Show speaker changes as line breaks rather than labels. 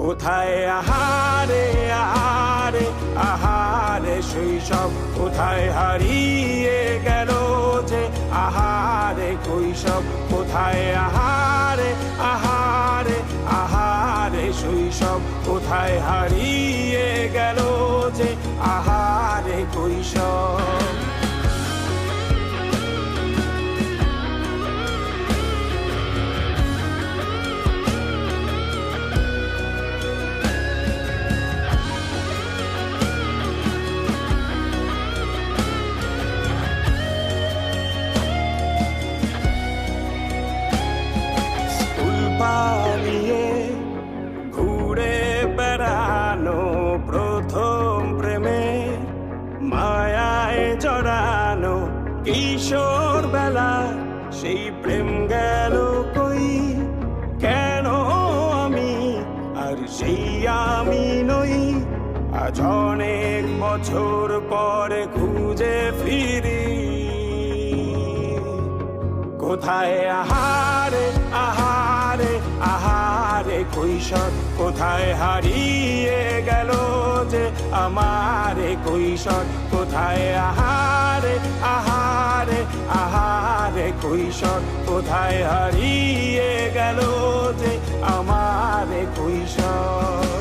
কোথায় আহারে আহারে আহারে শৈশব, কোথায় হারিয়ে গেল যে আহারে কৈশব। কোথায় আহারে আহারে আহারে শৈশব, কোথায় হারিয়ে গেল যে আহারে কৈশব। পালিয়ে ঘুরে বেড়ানো প্রথম প্রেমে, মায়ায় জড়ানো কিশোর বেলা, সেই প্রেম গেল কই, কেন আমি আর সেই আমি নই। আজ অনেক বছর পরে খুঁজে ফিরি, কোথায় আহারে আহারে আহারে কৈশোর, কোথায় হারিয়ে গেল যে আমারে কৈশোর। কোথায় আহারে আহারে আহারে কৈশোর, কোথায় হারিয়ে গেল যে আমারে কৈশোর।